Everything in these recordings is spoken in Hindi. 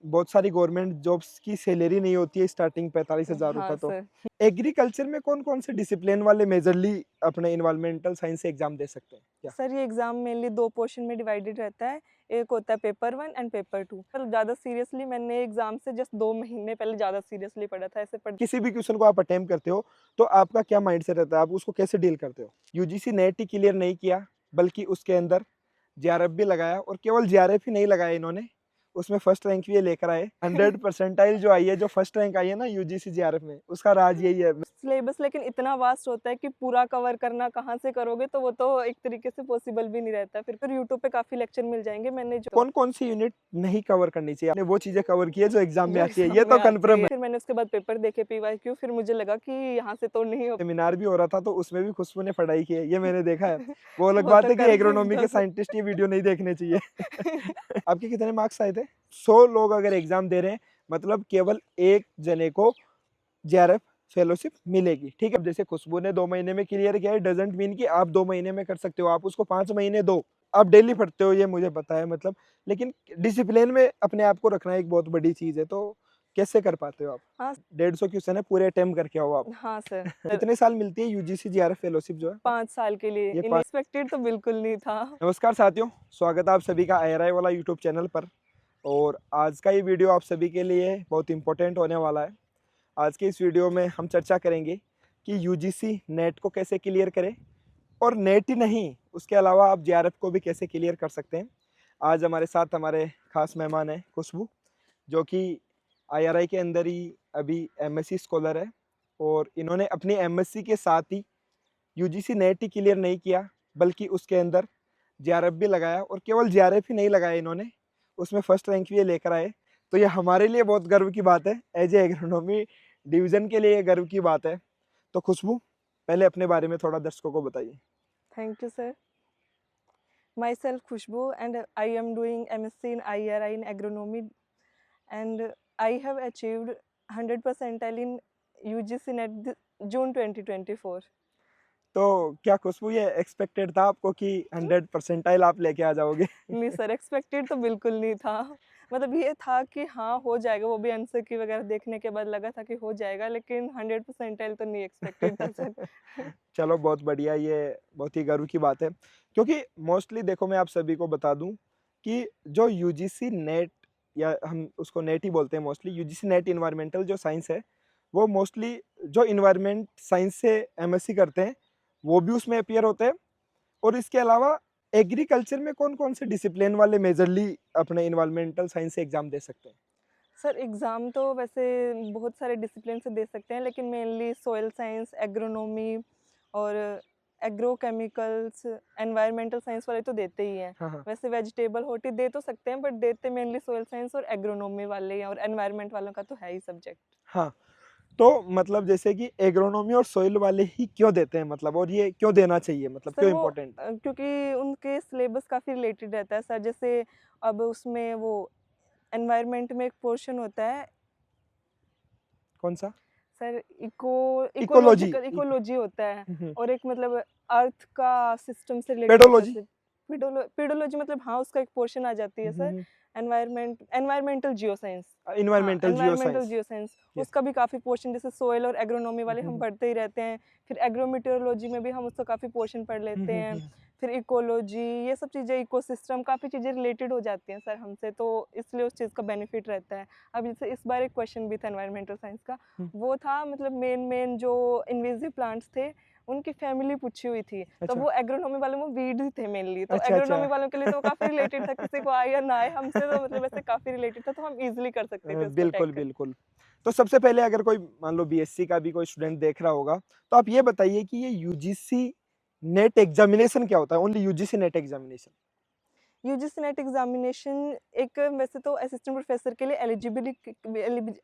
बहुत सारी गवर्नमेंट जॉब्स की सैलरी नहीं होती है स्टार्टिंग 45,000 हाँ रुपए। तो सर। एग्रीकल्चर में कौन कौन से डिसिप्लिन वाले मेजरली अपने इन्वायरमेंटल साइंस से एग्जाम दे सकते हैं क्या? सर ये एग्ज़ाम मेनली 2 पोर्शन में डिवाइडेड रहता है। एक होता है पेपर 1 एंड पेपर 2। पर ज़्यादा सीरियसली मैंने एग्ज़ाम से जस्ट 2 महीने पहले ज़्यादा सीरियसली पढ़ा था। ऐसे पढ़ किसी भी क्वेश्चन को आप अटेम्प्ट करते हो तो आपका क्या माइंडसेट रहता है, आप उसको कैसे डील करते हो? यूजीसी नेट ही क्लियर नहीं किया, बल्कि उसके अंदर जेआरएफ भी लगाया, और केवल जेआरएफ ही नहीं लगाया इन्होंने, उसमें फर्स्ट रैंक भी ये लेकर आए। 100 परसेंटाइल जो आई है, जो फर्स्ट रैंक आई है ना यूजीसी जेआरएफ में, उसका राज यही है। सिलेबस लेकिन इतना वास्ट होता है कि पूरा कवर करना कहाँ से करोगे, तो वो तो एक तरीके से पॉसिबल भी नहीं रहता। फिर यूट्यूब पे काफ़ी लेक्चर मिल जाएँगे। मैंने जो कौन कौन सी यूनिट नहीं कवर करनी चाहिए, आपने वो चीजें कवर की है जो एग्जाम में जो आती है, एग्ज़ाम ये में तो आती कन्फर्म है, है। फिर मैंने उसके बाद पेपर देखे पीवाईक्यू, फिर मुझे लगा कि यहाँ से तो नहीं हो सेमिनार भी हो रहा था तो उसमें भी खुशबू ने पढ़ाई की है, ये मैंने देखा है। वो अलग वो बात तो है कि कर एग्रोनॉमी सकता के सर। साइंटिस्ट ये वीडियो नहीं देखने चाहिए। आपके कितने मार्क्स आए थे? 100 लोग अगर एग्जाम दे रहे हैं, मतलब केवल एक जने को जेआरएफ फेलोशिप मिलेगी, ठीक है। अब जैसे खुशबू ने 2 महीने में क्लियर किया है, डजंट मीन कि आप 2 महीने में कर सकते हो, आप उसको 5 महीने दो। आप डेली पढ़ते हो, ये मुझे पता है, मतलब लेकिन डिसिप्लिन में अपने आप को रखना एक बहुत बड़ी चीज है, तो कैसे कर पाते हो आप? हाँ, 150 क्वेश्चन है, पूरे अटेम्प्ट करके आओ आप। हाँ सर। कितने साल मिलती है यूजीसी जेआरएफ फेलोशिप जो है? 5 साल के लिए ये 5। अनएक्सपेक्टेड तो बिल्कुल नहीं था। नमस्कार साथियों, स्वागत है आप सभी का आईआरआई वाला यूट्यूब चैनल पर। और आज का ये वीडियो आप सभी के लिए बहुत इंपॉर्टेंट होने वाला है। आज के इस वीडियो में हम चर्चा करेंगे कि यूजीसी नेट को कैसे क्लियर करें, और नेट ही नहीं, उसके अलावा आप जेआरएफ को भी कैसे क्लियर कर सकते हैं। आज हमारे साथ हमारे खास मेहमान हैं खुशबू, जो कि आईआरआई के अंदर ही अभी एमएससी स्कॉलर है, और इन्होंने अपनी एमएससी के साथ ही यूजीसी नेट ही क्लियर नहीं किया, बल्कि उसके अंदर जेआरएफ भी लगाया, और केवल जेआरएफ ही नहीं लगाया इन्होंने, उसमें फर्स्ट रैंक भी ये लेकर आए। तो ये हमारे लिए बहुत गर्व की बात है, एज ए एग्रोनॉमी डिवीजन के लिए ये गर्व की बात है। तो खुशबू, पहले अपने बारे में थोड़ा दर्शकों को बताइए। Thank you sir. Myself Khushbu, and I am doing MSc in IRI in agronomy, and I have achieved 100 percentile in UGC NET June 2024. तो क्या खुशबू ये एक्सपेक्टेड था आपको कि 100 परसेंटाइल आप लेके आ जाओगे? नहीं सर, एक्सपेक्टेड तो बिल्कुल नहीं था। मतलब ये था कि हाँ हो जाएगा, वो भी आंसर की वगैरह देखने के बाद लगा था कि हो जाएगा, लेकिन 100 परसेंटाइल तो नहीं एक्सपेक्टेड था सर। चलो बहुत बढ़िया, ये बहुत ही गर्व की बात है, क्योंकि मोस्टली देखो मैं आप सभी को बता दूं कि जो यूजीसी नेट, या हम उसको नेट ही बोलते हैं मोस्टली, यूजीसी नेट इन्वायरमेंटल जो साइंस है, वो मोस्टली जो इन्वायरमेंट साइंस से एमएससी करते हैं वो भी उसमें अपियर होते हैं। और इसके अलावा एग्रीकल्चर में कौन कौन से डिसिप्लिन वाले मेजरली अपने इन्वायरमेंटल साइंस से एग्जाम दे सकते हैं? सर एग्ज़ाम तो वैसे बहुत सारे डिसिप्लिन से दे सकते हैं, लेकिन मेनली सॉइल साइंस, एग्रोनॉमी और एग्रोकेमिकल्स, एनवायरमेंटल साइंस वाले तो देते ही हैं। हाँ हाँ। वैसे वेजिटेबल हॉर्टी दे तो सकते हैं, बट देते मेनली सॉइल साइंस और एग्रोनॉमी वाले हैं, और एनवायरमेंट वालों का तो है ही सब्जेक्ट। हाँ, तो मतलब जैसे कि एग्रोनॉमी और सोइल वाले ही क्यों देते हैं, मतलब, और ये क्यों देना चाहिए, मतलब सर क्यों वो इम्पोर्टेंट? क्योंकि उनके सिलेबस काफ़ी रिलेटेड रहता है सर। जैसे अब उसमें वो एनवायरमेंट में एक पोर्शन होता है कौन सा? Sir, ecology. इकोलॉजी होता है, हम्म। और एक मतलब अर्थ का सिस्टम से रिलेटेड होता है पेडोलॉजी। सर। पेडोलॉजी मतलब हाँ, उसका एक पोर्शन आ जाती है सर। Environmental geoscience. हाँ, इन्वायरमेंटल जियो एनवायरमेंटल साइंस। Geoscience, yes. उसका भी काफ़ी पोर्शन, जैसे सोइल और एग्रोनॉमी वाले हम पढ़ते ही रहते हैं। फिर एग्रोमीटेरोलॉजी में भी हम उसका काफ़ी पोर्शन पढ़ लेते हैं। फिर इकोलॉजी, ये सब चीज़ें, इकोसिस्टम, काफ़ी चीज़ें रिलेटेड हो जाती हैं सर हमसे, तो इसलिए उस चीज़ का बेनिफिट रहता है। अब जैसे इस बार एक क्वेश्चन भी था एनवायरमेंटल साइंस का, वो था मतलब मेन जो इन्वेजिव प्लांट्स थे उनकी फैमिली पूछी हुई थी, तो अच्छा वो एग्रोनॉमी वाले में वीड थे मेनली, तो अच्छा। अच्छा। एग्रोनॉमी वालों के लिए तो काफ़ी रिलेटेड था, किसी को आए या ना आए, हमसे तो मतलब वैसे काफ़ी रिलेटेड था, तो हम इजीली कर सकते थे उसको बिल्कुल टैकल। बिल्कुल। तो सबसे पहले अगर कोई मान लो बीएससी का भी कोई स्टूडेंट देख रहा होगा, तो आप ये बताइए कि ये यूजीसी नेट एग्जामिनेशन क्या होता है? Only UGC net examination. UGC net examination एक वैसे तो असिस्टेंट प्रोफेसर के लिए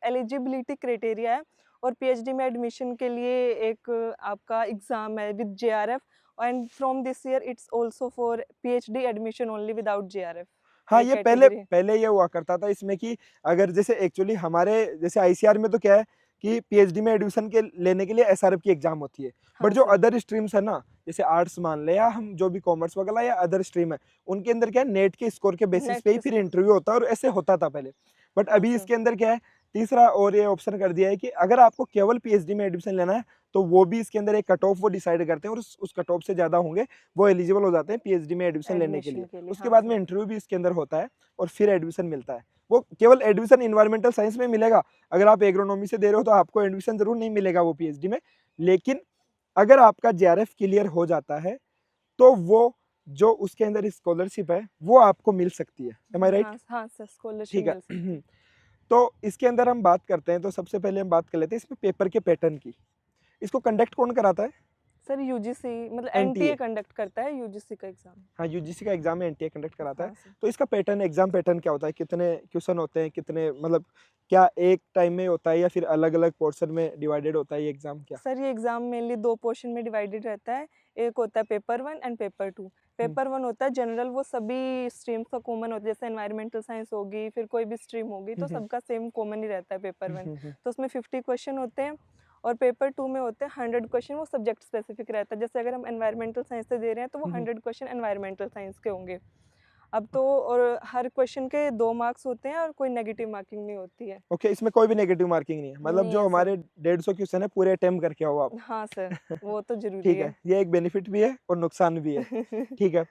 एलिजिबिलिटी क्राइटेरिया है, और पीएचडी में एडमिशन के लिए एक आपका एग्जाम है with JRF, and from this year it's also for PhD admission only without JRF. हाँ, ये ये पहले कैटेगरी। पहले ये हुआ करता था इसमें कि अगर जैसे एक्चुअली हमारे जैसे आईसीआर में तो क्या है कि पीएचडी में एडमिशन के लेने के लिए एसआरएफ की एग्जाम होती है। बट हाँ जो सर। अदर स्ट्रीम्स है ना, जैसे आर्ट्स मान ले, या हम जो भी कॉमर्स वगैरह या अदर स्ट्रीम है, उनके अंदर क्या है, नेट के स्कोर के बेसिस नेट पे ही के फिर स्कोर। इंटरव्यू होता है, और ऐसे होता था पहले। बट हाँ अभी सर। इसके अंदर क्या है, तीसरा और ये ऑप्शन कर दिया है कि अगर आपको केवल पीएचडी में एडमिशन लेना है तो वो भी इसके अंदर एक कट ऑफ वो डिसाइड करते हैं, और उस कट ऑफ से ज़्यादा होंगे वो एलिजिबल हो जाते हैं पीएचडी में एडमिशन लेने के लिए। एडमिशन के लिए, उसके हाँ बाद में सर। इंटरव्यू भी इसके अंदर होता है और फिर एडमिशन मिलता है। वो केवल एडमिशन इन्वायरमेंटल साइंस में मिलेगा, अगर आप एग्रोनॉमी से दे रहे हो तो आपको एडमिशन जरूर नहीं मिलेगा वो पीएचडी में, लेकिन अगर आपका जेआरएफ क्लियर हो जाता है तो वो जो उसके अंदर स्कॉलरशिप है वो आपको मिल सकती है। एम आई राइट? हाँ, हाँ सर, स्कॉलरशिप ठीक मिल सकती है। है। तो इसके अंदर हम बात करते हैं, तो सबसे पहले हम बात कर लेते हैं इसमें पेपर के पैटर्न की। इसको कंडक्ट कौन कराता है? सर यूजीसी मतलब एनटीए। एनटीए कंडक्ट करता है यूजीसी का एग्जाम। हाँ, यूजीसी का एग्जाम एनटीए कंडक्ट कराता है। हाँ सर। तो इसका पैटर्न, एग्जाम पैटर्न क्या होता है, कितने क्वेश्चन होते हैं, कितने मतलब क्या एक टाइम में होता है या फिर अलग अलग पोर्शन में डिवाइडेड होता है ये एग्जाम क्या? सर ये एग्जाम मेनली 2 पोर्शन में डिवाइडेड रहता है। एक होता है पेपर 1 एंड पेपर 2। पेपर 1 होता है जनरल, वो सभी स्ट्रीम्स का कॉमन होता है, जैसे एनवायरमेंटल साइंस होगी, फिर कोई भी स्ट्रीम होगी तो सबका सेम कॉमन ही रहता है पेपर 1। तो उसमें 50 क्वेश्चन होते हैं, और पेपर 2 में होते हैं 100 क्वेश्चन, वो सब्जेक्ट स्पेसिफिक रहता है। जैसे अगर हम एनवायरमेंटल साइंस से दे रहे हैं तो वो 100 क्वेश्चन एनवायरमेंटल साइंस के होंगे। अब तो और हर क्वेश्चन के 2 मार्क्स होते हैं और कोई नेगेटिव मार्किंग नहीं होती है। ओके, इसमें कोई भी नेगेटिव मार्किंग नहीं है, मतलब नहीं जो है सर। हमारे 150 क्वेश्चन है पूरे अटेम्प्ट करके आओ आप। हाँ सर, वो तो ज़रूरी ठीक है। है, ये एक बेनिफिट भी है और नुकसान भी है। ठीक है,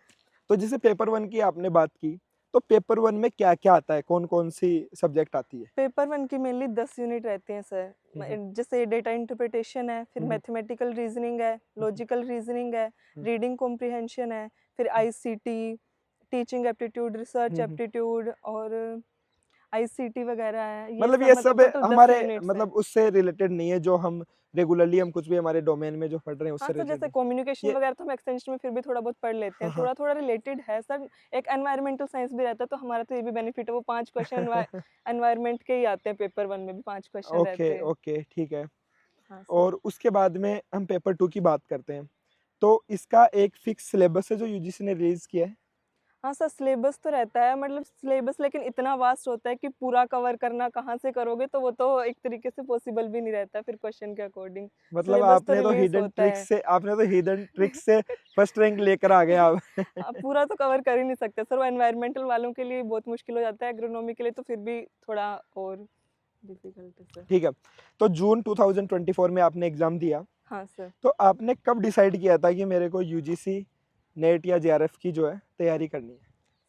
तो जैसे पेपर 1 की आपने बात की, तो पेपर 1 में क्या-क्या आता है? कौन-कौन सी सब्जेक्ट आती है? पेपर 1 की मेनली 10 यूनिट रहते हैं सर। हुँ, हुँ। जैसे डेटा इंटरप्रिटेशन है, फिर हुँ, हुँ। मैथमेटिकल रीजनिंग है, हुँ, हुँ। लॉजिकल रीजनिंग है, हुँ, रीडिंग कॉम्प्रिहेंशन है, फिर आईसीटी, टीचिंग एप्टीट्यूड, रिसर्च हुँ, हुँ। एप्टीट्यूड और आईसीटी वगैरह है। ये मतलब सब ये मतलब सब टोटल 10 हमारे यूनिट्स हैं। मतलब उससे रिलेटेड नहीं है जो हम रेगुलरली हम कुछ भी हमारे डोमेन में जो पढ़ रहे हैं हाँ उससे सर, रिलेटेड जैसे है। कम्युनिकेशन ये वगैरह तो हम एक्सटेंशन में फिर भी थोड़ा बहुत पढ़ लेते हाँ, हैं, हाँ। थोड़ा-थोड़ा रिलेटेड है सर। एक एनवायरमेंटल साइंस भी रहता है, तो हमारा तो ये भी बेनिफिट है, वो 5 क्वेश्चन एनवायरनमेंट के ही आते हैं पेपर 1 में भी 5 क्वेश्चन ओके, रहते हैं। ओके, ठीक है। हाँ सर। और उसके बाद में हम पेपर 2 की बात करते हैं। तो इसका एक फिक्स सिलेबस है जो यूजीसी ने रिलीज़ किया है। हाँ सर, सिलेबस तो रहता है, मतलब सिलेबस लेकिन इतना वास्ट होता है कि पूरा कवर करना कहाँ से करोगे, तो वो तो एक तरीके से पॉसिबल भी नहीं रहता फिर क्वेश्चन के अकॉर्डिंग। मतलब सिलेबस तो रिलीज़ होता है। आपने तो हिडन ट्रिक्स से फर्स्ट रैंक लेकर आ गए आप। आप पूरा तो कवर कर ही नहीं सकते सर, वो एनवायरमेंटल वालों के लिए बहुत मुश्किल हो जाता है, एग्रोनॉमी के लिए तो फिर भी थोड़ा और डिफिकल्ट है सर। ठीक है, तो जून 2024 में आपने एग्ज़ाम दिया, हाँ सर। तो आपने कब डिसाइड किया था कि मेरे को यूजीसी, नेट या जेआरएफ की जो है तैयारी करनी है?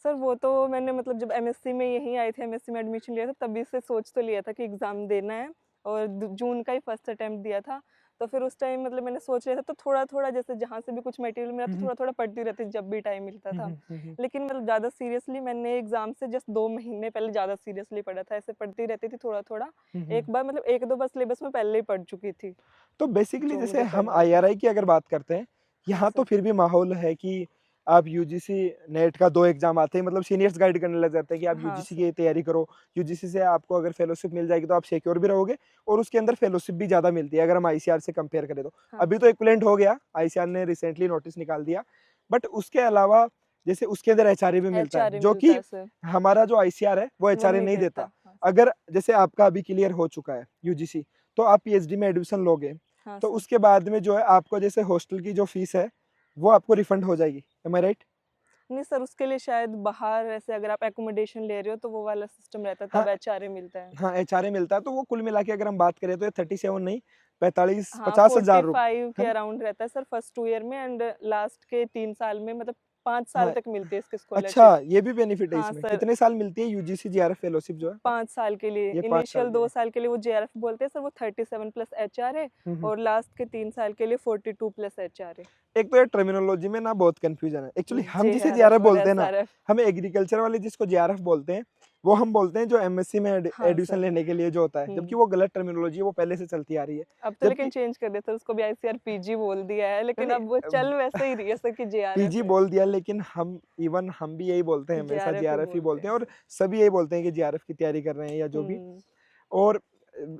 सर वो तो मैंने मतलब जब एमएससी में यहीं आए थे, एमएससी में एडमिशन लिया था, तभी से सोच तो लिया था कि एग्ज़ाम देना है, और जून का ही फर्स्ट अटेम्प्ट दिया था। तो फिर उस टाइम मतलब मैंने सोच लिया था, तो थोड़ा थोड़ा जैसे जहाँ से भी कुछ मटेरियल मिला हुँ, तो हुँ। थोड़ा थोड़ा पढ़ती रहती थी जब भी टाइम मिलता हुँ, था। हुँ, हुँ, हुँ। लेकिन मतलब ज़्यादा सीरियसली मैंने एग्ज़ाम से जस्ट 2 महीने पहले ज़्यादा सीरियसली पढ़ा था, ऐसे पढ़ती रहती थी थोड़ा थोड़ा। हुँ, हुँ। एक बार मतलब एक दो बार सिलेबस में पहले ही पढ़ चुकी थी तो बेसिकली जो जैसे मुझे हम करना था। आईआरआई की अगर बात करते हैं, हाँ यहाँ तो सर। फिर भी माहौल है कि आप यूजीसी नेट का 2 एग्ज़ाम आते हैं, मतलब सीनियर्स गाइड करने लग जाते हैं कि आप हाँ यूजीसी सर। की तैयारी करो। यूजीसी से आपको अगर फेलोशिप मिल जाएगी तो आप सिक्योर भी रहोगे, और उसके अंदर फेलोशिप भी ज़्यादा मिलती है अगर हम आईसीआर से कंपेयर करें तो। हाँ अभी तो सर। इक्विवेलेंट हो गया, आईसीआर ने रिसेंटली नोटिस निकाल दिया। बट उसके अलावा जैसे उसके अंदर एचआरए भी मिलता है, एचआरए जो मिलता कि है सर। हमारा जो आईसीआर है वो वो एचआरए नहीं नहीं देता। देता। हाँ सर। अगर जैसे आपका अभी क्लियर हो चुका है यूजीसी, तो आप पीएचडी में एडमिशन लोगे, हाँ तो सर। उसके बाद में जो है आपको जैसे हॉस्टल की जो फीस है, वो आपको रिफंड हो जाएगी। एम आई राइट? नहीं सर, उसके लिए शायद बाहर ऐसे अगर आप एकोमोडेशन ले रहे हो तो वो वाला सिस्टम रहता है, हाँ, तब एचआरए मिलता है। हाँ, एचआरए मिलता है, तो वो कुल मिला के अगर हम बात करें तो ये 37 नहीं, 45 हाँ, 50,000 45 है के ना? अराउंड रहता है सर फर्स्ट 2 ईयर में, एंड लास्ट के 3 साल में मतलब 5 साल हाँ, तक मिलती है इसकी स्कॉलरशिप। अच्छा, ये भी बेनिफिट है हाँ इसमें। सर, कितने साल मिलती है यूजीसी जेआरएफ फेलोशिप जो है? 5 साल के लिए। ये 5 साल इनिशियल के 2 लिए। साल के लिए वो जेआरएफ बोलते हैं सर, वो 37 प्लस एचआरए, हुँ, हुँ। और लास्ट के 3 साल के लिए 42 प्लस एचआरए। एक तो ये टर्मिनोलॉजी में ना बहुत कन्फ्यूजन है। एक्चुअली हम जिसे जेआरएफ जेआरएफ और बोलते हैं ना, एसआरएफ। हम एग्रीकल्चर वाले जिसको जेआरएफ बोलते हैं, वो हम बोलते हैं जो एमएससी में हाँ एडमिशन सर। लेने के लिए जो होता है, जबकि हुँ। वो गलत टर्मिनोलॉजी है, वो पहले से चलती आ रही है। अब तो लेकिन जबकि चेंज कर दिया सर, उसको भी आईसीआरपीजी बोल दिया है, नहीं, लेकिन नहीं अब वो चल वैसे ही रही है सर कि जेआरएफ पीजी है। बोल दिया, लेकिन हम भी यही बोलते हैं, हमेशा जेआरएफ ही जेआरएफ ही बोलते बोलते हैं हैं, और सर। सभी यही बोलते हैं कि जेआरएफ की तैयारी कर रहे हैं या जो भी। हुँ। और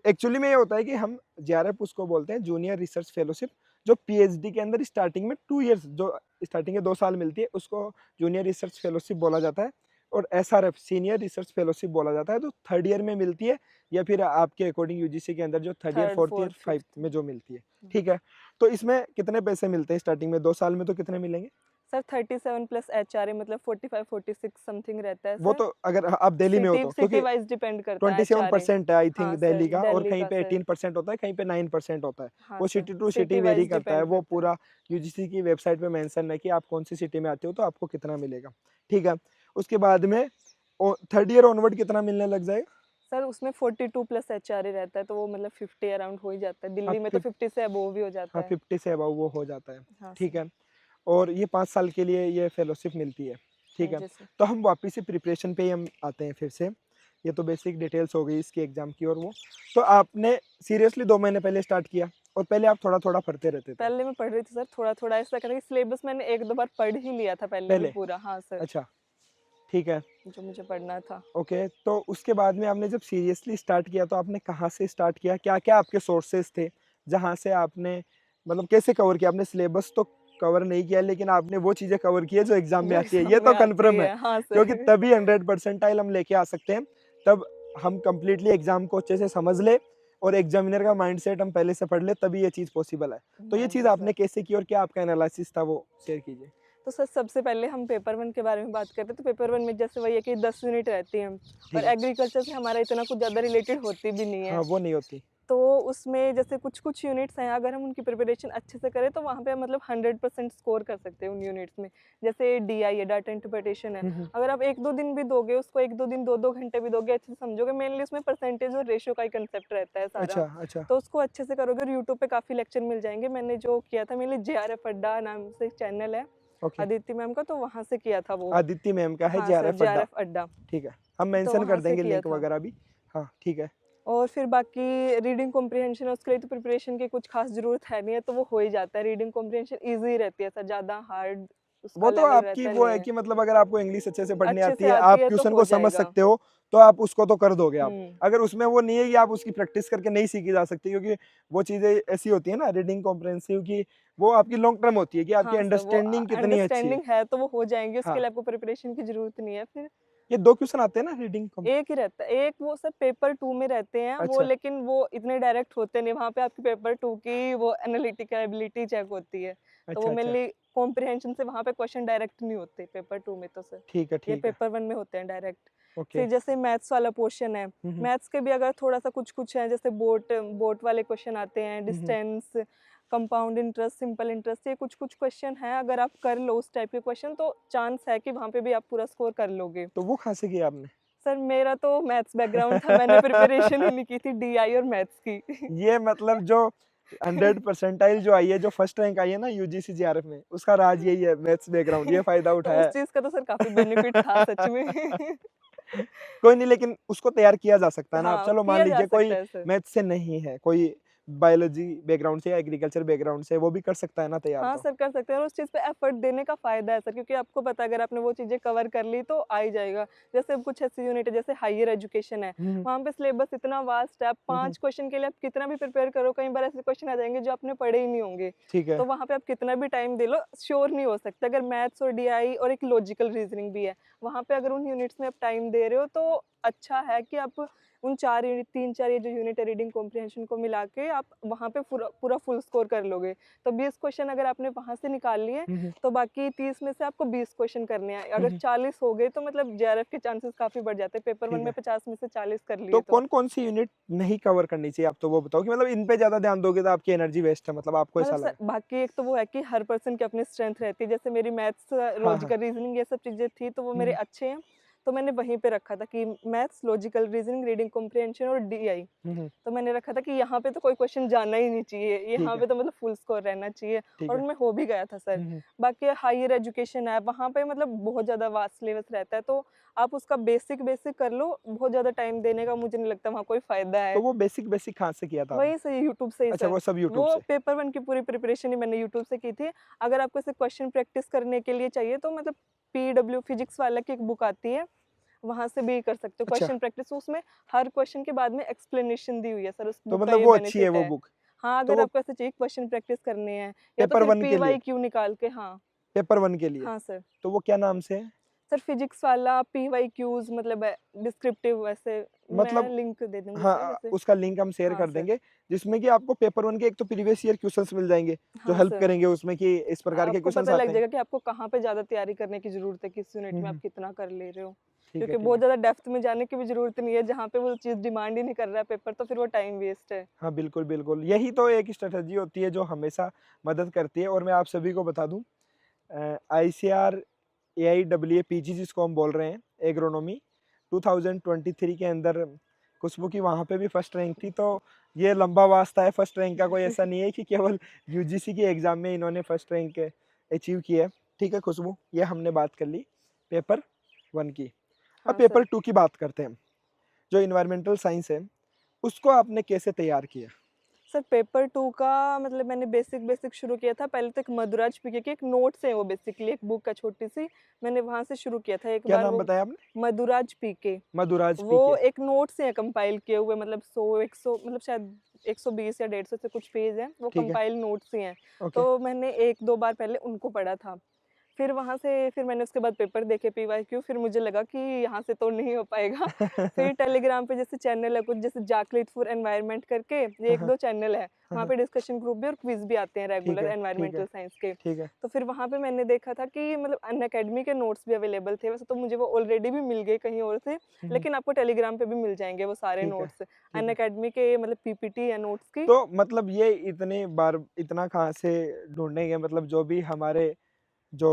एक्चुअली में ये होता है कि हम जेआरएफ उसको बोलते हैं जूनियर रिसर्च फेलोशिप, जो पीएचडी के अंदर स्टार्टिंग में 2 इयर्स जो स्टार्टिंग के 2 साल मिलती है उसको जूनियर रिसर्च फेलोशिप बोला जाता है, और एसआरएफ सीनियर रिसर्च फेलोशिप बोला जाता है, तो थर्ड ईयर में मिलती है, या फिर आपके अकॉर्डिंग यूजीसी के अंदर जो third year, 3rd, fourth year, 4th, 5th 5th में में। जो मिलती है। हुँ। ठीक है, तो इसमें कितने पैसे मिलते हैं स्टार्टिंग में? 2 साल में तो कितने मिलेंगे? सर 37 प्लस एचआरए मतलब 45 46 समथिंग रहता है वो सर। तो अगर आप दिल्ली में हो सिटी तो, सिटी क्योंकि वाइज डिपेंड करता है एचआरए। 27% है आई थिंक हाँ दिल्ली सर, का, और दिल्ली कहीं का पे सर। 18% होता है, कहीं पे 9% होता है। हाँ वो sir, city to city city vary wise करता है, डिपेंड वो करता है। पूरा यूजीसी की वेबसाइट पे मेंशन है कि आप कौन सी सिटी में आते हो तो आपको कितना मिलेगा। ठीक है, उसके बाद में थर्ड ईयर ऑनवर्ड कितना मिलने लग जाएगा? सर उसमें 42 प्लस एचआरए रहता है तो वो मतलब 50 अराउंड हो ही जाता है। हाँ दिल्ली में तो 50 से अबोव भी हो जाता हाँ, है। 50 से अबव वो हो जाता है। हाँ ठीक सर। है, और ये 5 साल के लिए ये फेलोशिप मिलती है। हाँ ठीक है, जी सर। तो हम वापस से प्रिपरेशन पे ही हम आते हैं फिर से। ये तो बेसिक डिटेल्स हो गई इसकी एग्जाम की, और वो तो आपने सीरियसली 2 महीने पहले स्टार्ट किया, और पहले आप थोड़ा थोड़ा पढ़ते रहते थे पहले मैं पढ़ रही थी सर थोड़ा-थोड़ा, ऐसा लग रहा है कि सिलेबस मैंने 1-2 बार पढ़ ही लिया था पहले भी पहले? पूरा। हाँ सर, अच्छा, ठीक है, जो मुझे पढ़ना था। ओके। तो उसके बाद में आपने जब सीरियसली स्टार्ट किया तो आपने कहाँ से स्टार्ट किया? क्या-क्या आपके सोर्सेज़ थे, जहाँ से आपने मतलब कैसे कवर किया? आपने सिलेबस तो कवर नहीं किया, लेकिन आपने वो चीज़ें कवर की है जो एग्ज़ाम में जो आती है, एग्ज़ाम ये में तो आती कन्फर्म है। है। हाँ क्योंकि सर। तभी 100 परसेंटाइल हम लेके आ सकते हैं, तब हम कंप्लीटली एग्ज़ाम को अच्छे से समझ लें और एग्ज़ामिनर का माइंडसेट हम पहले से पढ़ लें, तभी ये चीज़ पॉसिबल है। तो ये हाँ चीज़ जी आपने सर। कैसे की और क्या आपका एनालिसिस था, वो शेयर कीजिए? तो सर सबसे पहले हम पेपर 1 के बारे में बात करते हैं, तो पेपर 1 में जैसे वही है कि 10 यूनिट रहती हैं ठीक और है। एग्रीकल्चर से हमारा इतना कुछ ज़्यादा रिलेटेड होती भी नहीं हाँ, है। वो नहीं होती। तो उसमें जैसे कुछ-कुछ यूनिट्स हैं, अगर हम उनकी प्रिपरेशन अच्छे से करें तो वहाँ पे मतलब 100% स्कोर कर सकते हैं उन यूनिट्स में। जैसे डीआई है, डाटा इंटरप्रिटेशन है, हुँ, हुँ। अगर आप 1-2 दिन भी दोगे उसको, 1-2 दिन 2-2 घंटे भी दोगे, अच्छे से समझोगे, मेनली उसमें परसेंटेज और रेशियो का ही कंसेप्ट रहता है सारा। अच्छा, अच्छा। तो उसको अच्छे से करोगे और यूट्यूब पे काफ़ी लेक्चर मिल जाएँगे। मैंने जो किया था मेनली जेआरएफ अड्डा नाम से एक चैनल है, ओके। अदिति मैम का, तो वहाँ से किया था वो। आदित्य मैम का है हाँ सर, जेआरएफ अड्डा। जेआरएफ अड्डा, ठीक है, हम तो मेंशन वहाँ कर से देंगे किया लिंक था। वगैरह भी। हाँ, ठीक है। और फिर बाकी रीडिंग कॉम्प्रिहेंशन है, उसके लिए तो प्रिपरेशन की कुछ खास ज़रूरत है नहीं है, तो वो हो ही जाता है। रीडिंग कॉम्प्रिहेंशन ईज़ी रहती है सर, ज़्यादा हार्ड वो उसका तो लेवल आपकी रहता वो नहीं है है। कि मतलब अगर आपको इंग्लिश अच्छे से पढ़नी अच्छे आती से है, आती आप है तो क्वेश्चन हो को समझ जाएगा। सकते हो, तो आप उसको तो कर दोगे आप। हुँ। अगर उसमें वो नहीं है कि आप उसकी प्रैक्टिस करके नहीं सीखी जा सकती, क्योंकि वो चीज़ें ऐसी होती है ना रीडिंग कॉम्प्रिहेंसिव की, वो आपकी लॉन्ग टर्म होती है कि आपकी हाँ सर, वो अंडरस्टैंडिंग कितनी अच्छी है। अंडरस्टैंडिंग है तो वो हो जाएँगी, उसके हाँ, लिए आपको प्रिपरेशन की ज़रूरत नहीं है फिर। ये 2 क्वेश्चन आते हैं ना रीडिंग कॉम। एक ही रहता है, एक वो सर पेपर 2 में रहते हैं वो, अच्छा, लेकिन वो इतने डायरेक्ट होते नहीं, वहाँ पे आपकी पेपर 2 की वो एनालिटिकल एबिलिटी चेक होती है। तो वो अच्छा, अच्छा। मेनली कॉम्प्रिहेंशन से वहाँ पे क्वेश्चन डायरेक्ट नहीं होते पेपर 2 में तो सर। ठीक है, ये ठीक है। पेपर 1 में होते हैं डायरेक्ट। ओके। फिर जैसे मैथ्स वाला पोर्शन है, हुँ, हुँ। मैथ्स के भी अगर थोड़ा-सा कुछ-कुछ है, जैसे बोट बोट वाले क्वेश्चन आते हैं, हुँ, हुँ। Distance, compound interest, simple interest, ये कुछ-कुछ क्वेश्चन हैं, अगर आप कर लो उस टाइप के क्वेश्चन तो चांस है कि वहाँ पे भी आप पूरा स्कोर कर लोगे। तो वो कहाँ से किया आपने? सर मेरा तो मैथ्स बैकग्राउंड था, मैंने प्रिपरेशन ही नहीं की थी डीआई और मैथ्स की। ये मतलब जो 100 परसेंटाइल जो आई है, जो फर्स्ट रैंक आई है ना यूजीसी जेआरएफ में, उसका राज यही है, मैथ्स बैकग्राउंड, ये फ़ायदा तो उठाया उस है। चीज़ का तो सर काफ़ी बेनिफिट था सच में। कोई नहीं, लेकिन उसको तैयार किया जा सकता है ना। अब हाँ, चलो मान किया जा लीजिए सकता कोई है सर। मैथ्स से नहीं है, कोई बायोलॉजी बैकग्राउंड से या एग्रीकल्चर बैकग्राउंड से, वो भी कर सकता है ना तैयार हाँ तो। सर, कर सकते हैं और उस चीज़ पे एफर्ट देने का फ़ायदा है सर, क्योंकि आपको पता है अगर आपने वो चीज़ें कवर कर ली तो आ ही जाएगा। जैसे अब कुछ ऐसी यूनिट है जैसे हायर एजुकेशन है, हुँ, हुँ। वहाँ पे सिलेबस इतना वास्ट है, आप हुँ, हुँ। 5 क्वेश्चन के लिए आप कितना भी प्रिपेयर करो, कई बार ऐसे क्वेश्चन आ जाएँगे जो आपने पढ़े ही नहीं होंगे। ठीक है। तो वहाँ पे आप कितना भी टाइम दे लो, श्योर नहीं हो सकते। अगर मैथ्स और डीआई और एक लॉजिकल रीज़निंग भी है, वहाँ पे अगर उन यूनिट्स में आप टाइम दे रहे हो तो अच्छा है कि आप उन 4 यूनिट 3-4 ये जो यूनिट है रीडिंग कॉम्प्रिहेंशन को मिला के आप वहाँ पे पूरा पूरा फुल स्कोर कर लोगे। तो 20 क्वेश्चन अगर आपने वहाँ से निकाल लिए, हुँ, हुँ। तो बाकी 30 में से आपको 20 क्वेश्चन करने हैं। हुँ, अगर हुँ। 40 हो गए तो मतलब जेआरएफ के चांसेस काफ़ी बढ़ जाते हैं। पेपर 1 ठीक में है। 50 में से 40 कर तो लिए तो। कौन-कौन सी यूनिट नहीं कवर करनी चाहिए, आप तो वो बताओ कि मतलब इन पे ज़्यादा ध्यान दोगे तो आपकी एनर्जी वेस्ट है, मतलब आपको ऐसा मतलब सर लगा? बाकी एक तो वो है कि हर पर्सन की अपनी स्ट्रेंथ रहती है। जैसे मेरी मैथ्स, हाँ, हाँ। लॉजिकल रीज़निंग ये सब चीज़ें थी तो वो हुँ, मेरे हुँ। अच्छे हैं। तो मैंने वहीं पे रखा था कि maths, logical reasoning, reading comprehension और डीआई। हुँ, हुँ। तो मैंने रखा था कि यहाँ पे तो कोई क्वेश्चन जाना ही नहीं चाहिए, ठीक यहाँ है, पे तो मतलब फुल स्कोर रहना चाहिए ठीक और है। उनमें हो भी गया था सर। हुँ, हुँ। बाकी हायर एजुकेशन है, वहाँ पे मतलब बहुत ज़्यादा वास्ट सिलेबस रहता है, तो आप उसका बेसिक कर लो, बहुत ज़्यादा टाइम देने का मुझे नहीं लगता वहाँ कोई फ़ायदा तो है। वो बेसिक-बेसिक कहाँ से किया था आपने? वहीं से यूट्यूब से ही अच्छा, सर, वो सब यूट्यूब वो से। पेपर 1 की पूरी प्रिपरेशन ही मैंने यूट्यूब से की थी। अगर आपको ऐसे क्वेश्चन प्रैक्टिस करने के लिए चाहिए तो मतलब पीडब्ल्यू फिजिक्स वाला की एक बुक आती है, वहाँ से भी कर सकते हो अच्छा, क्वेश्चन प्रैक्टिस। उसमें हर क्वेश्चन के बाद में एक्सप्लेनेशन दी हुई है सर, उस तो बुक का मतलब ये वो अच्छी है बेनिफिट वो है। बुक। हाँ, तो अगर वो आपको ऐसे चाहिए क्वेश्चन प्रैक्टिस करने हैं या तो पेपर फिर 1 के लिए, पीवाईक्यू निकाल के। हाँ, पेपर 1 के लिए। हाँ सर। तो वो क्या नाम से है? सर फिजिक्स वाला पीवाईक्यूज़ मतलब डिस्क्रिप्टिव ऐसे मतलब मैं लिंक दे दूंगी सर हाँ, वैसे। उसका लिंक हम शेयर हाँ कर सर। देंगे, जिसमें कि आपको पेपर 1 के एक तो प्रीवियस ईयर क्वेश्चंस मिल जाएँगे, जो हाँ हेल्प सर। करेंगे उसमें कि इस प्रकार के आपको क्वेश्चंस पता लग आते हैं। जाएगा कि आपको कहाँ पे ज़्यादा तैयारी करने की ज़रूरत है, किस यूनिट हुँ, में आप हुँ। कितना कर ले रहे हो। ठीक है, क्योंकि ठीक बहुत है। ज़्यादा डेप्थ में जाने की भी ज़रूरत नहीं है, जहाँ पे वो चीज़ डिमांड ही नहीं कर रहा है पेपर, तो फिर वो टाइम वेस्ट है। हाँ, बिल्कुल, बिल्कुल। यही तो एक स्ट्रैटेजी होती है जो हमेशा मदद करती है, और मैं आप सभी को बता दूँ आईसीआर एआईडब्ल्यूए पीजी जिसको हम बोल रहे हैं, एग्रोनॉमी 2023 के अंदर खुशबू की वहाँ पे भी फर्स्ट रैंक थी, तो ये लंबा वास्ता है फर्स्ट रैंक का, कोई ऐसा नहीं है कि केवल यूजीसी के एग्ज़ाम में इन्होंने फर्स्ट रैंक अचीव की है। ठीक है खुशबू, ये हमने बात कर ली पेपर 1 की। अब हाँ पेपर सर। 2 की बात करते हैं। जो एनवायरमेंटल साइंस है, उसको आपने कैसे तैयार किया? सर पेपर 2 का मतलब मैंने बेसिक शुरू किया था। पहले तो एक मधुराज पीके की एक नोट्स है वो बेसिकली एक बुक है छोटी-सी, मैंने वहाँ से शुरू किया था। एक क्या बार नाम वो बताया आपने? मधुराज पीके, मधुराज वो पीके। एक नोट्स हैं कंपाइल किए हुए मतलब 100-100 मतलब शायद 120 या 150 से कुछ पेज हैं, वो ठीक है, कंपाइल नोट्स ही हैं। ओके। तो मैंने 1-2 बार पहले उनको पढ़ा था। फिर वहाँ से फिर मैंने उसके बाद पेपर देखे पीवाईक्यू, फिर मुझे लगा कि यहाँ से तो नहीं हो पाएगा। फिर टेलीग्राम पे जैसे चैनल है कुछ जैसे जाकलिट फॉर एनवायरनमेंट करके ये हाँ, हाँ, 1-2 चैनल है। हाँ, वहाँ हाँ। पे डिस्कशन ग्रुप भी और क्विज़ भी आते हैं ठीक रेगुलर है, ठीक है, एनवायरमेंटल साइंस के। ठीक है। तो फिर वहाँ पे मैंने देखा था कि मतलब अनअकैडमी के नोट्स भी अवेलेबल थे। वैसे तो मुझे वो ऑलरेडी भी मिल गए कहीं और से, हुँ, हुँ। लेकिन आपको टेलीग्राम पे भी मिल जाएँगे वो सारे ठीक है, नोट्स। ठीक है। अनअकैडमी के मतलब पीपीटी या नोट्स की। तो मतलब ये इतने बार इतना कहाँ से ढूँढेंगे, मतलब जो भी हमारे जो